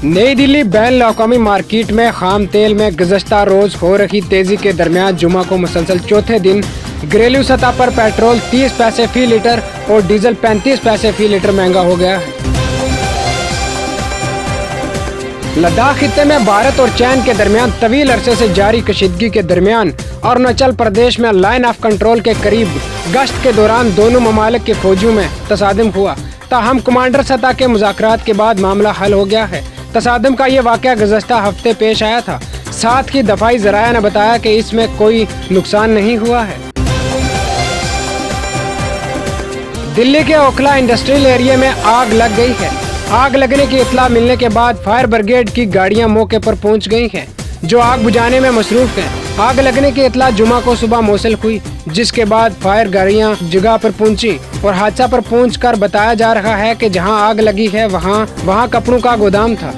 नई दिल्ली बैन अवी मार्केट में खाम तेल में गुज़श्ता रोज हो रही तेजी के दरमियान जुमा को मुसलसल चौथे दिन घरेलू सतह पर पेट्रोल 30 पैसे फी लीटर और डीजल 35 पैसे फी लीटर महंगा हो गया है। लद्दाख खित्ते में भारत और चीन के दरमियान तवील अरसे से जारी कशीदगी के दरमियान अरुणाचल प्रदेश में लाइन ऑफ कंट्रोल के करीब गश्त के दौरान दोनों ममालिक के फौजियों में तसादम हुआ। ताहम कमांडर सतह के मुज़ाकरात के बाद मामला हल हो गया है। तसादम का ये वाक़या गुज़श्ता हफ्ते पेश आया था। साथ ही दफाई ज़राया ने बताया कि इसमें कोई नुकसान नहीं हुआ है। दिल्ली के ओखला इंडस्ट्रियल एरिया में आग लग गई है। आग लगने की इत्तला मिलने के बाद फायर ब्रिगेड की गाड़ियां मौके पर पहुंच गई हैं, जो आग बुझाने में मसरूफ हैं। आग लगने की इत्तला जुमा को सुबह मौसल हुई, जिसके बाद फायर गाड़ियां जगह पर पहुंची और हादसा पर पहुंचकर बताया जा रहा है कि जहां आग लगी है वहां कपड़ों का गोदाम था।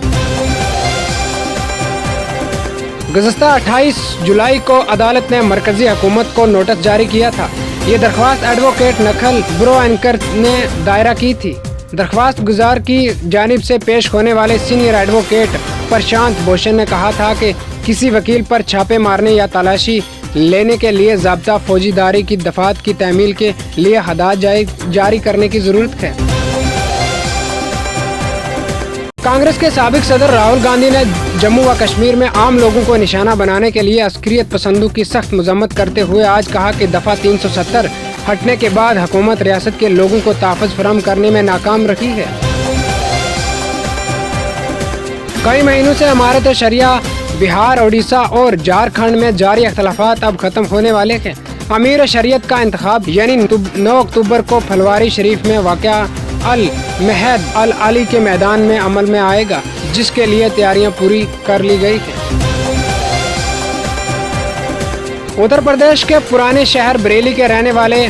गुज़श्ता 28 जुलाई को अदालत ने मरकजी हुकूमत को नोटिस जारी किया था। ये दरख्वास्त एडवोकेट नखल ब्रो एंकर ने दायरा की थी। दरख्वास्त गुजार की जानिब से पेश होने वाले सीनियर एडवोकेट प्रशांत भूषण ने कहा था कि किसी वकील पर छापे मारने या तलाशी लेने के लिए ज़ाब्ता फौजीदारी की दफात की तमील के लिए हदायत जारी करने की ज़रूरत है। कांग्रेस के साबिक सदर राहुल गांधी ने जम्मू व कश्मीर में आम लोगों को निशाना बनाने के लिए अस्करियत पसंदों की सख्त मजम्मत करते हुए आज कहा कि दफा 370 हटने के बाद हुकूमत रियासत के लोगों को तहफ़्फ़ुज़ फराहम करने में नाकाम रही है। कई महीनों से इमारत शरिया बिहार, उड़ीसा और झारखंड में जारी अख्तलाफात अब खत्म होने वाले हैं। अमीर शरीयत का इंतखाब यानी 9 अक्टूबर को फलवारी शरीफ में वाक़या अल महद अल अली के मैदान में अमल में आएगा, जिसके लिए तैयारियां पूरी कर ली गई हैं। उत्तर प्रदेश के पुराने शहर बरेली के रहने वाले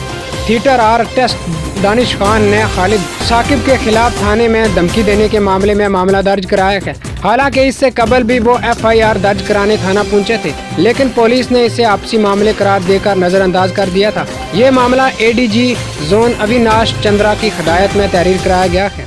थिएटर आर्टिस्ट दानिश खान ने खालिद साकिब के खिलाफ थाने में धमकी देने के मामले में मामला दर्ज कराया है। हालांकि इससे कबल भी वो FIR दर्ज कराने थाना पहुंचे थे, लेकिन पुलिस ने इसे आपसी मामले करार देकर नजरअंदाज कर दिया था। ये मामला ADG जोन अविनाश चंद्रा की हिदायत में तहरीर कराया गया है।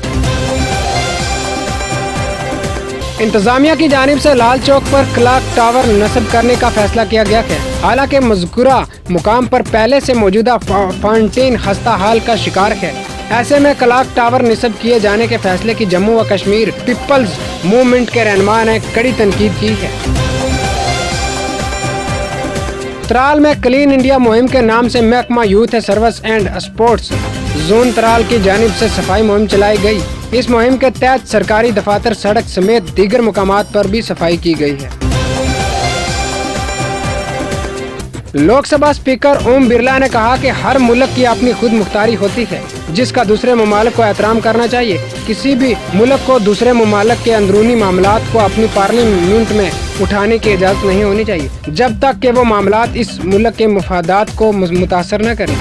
इंतजामिया की जानिब से लाल चौक पर क्लॉक टावर नस्ब करने का फैसला किया गया है। हालांकि मज़कूरा मुकाम पर पहले से मौजूदा फाउंटेन खस्ता हाल का शिकार है। ऐसे में क्लॉक टावर नस्ब किए जाने के फैसले की जम्मू व कश्मीर पीपल्स मूवमेंट के रहनुमा ने कड़ी तनकीद की है। त्राल में क्लीन इंडिया मुहिम के नाम से महकमा youth service and sports zone Tral की जानिब से सफाई मुहिम चलाई गई। इस मुहिम के तहत सरकारी दफातर, सड़क समेत दीगर मुकामात पर भी सफाई की गई है। लोकसभा स्पीकर ओम बिरला ने कहा कि हर मुल्क की अपनी खुद मुख्तारी होती है, जिसका दूसरे ममालिक को एहतराम करना चाहिए। किसी भी मुल्क को दूसरे ममालिक के अंदरूनी मामलात को अपनी पार्लियामेंट में उठाने की इजाज़त नहीं होनी चाहिए, जब तक कि वो मामलात इस मुल्क के मफादात को मुतासर न करें।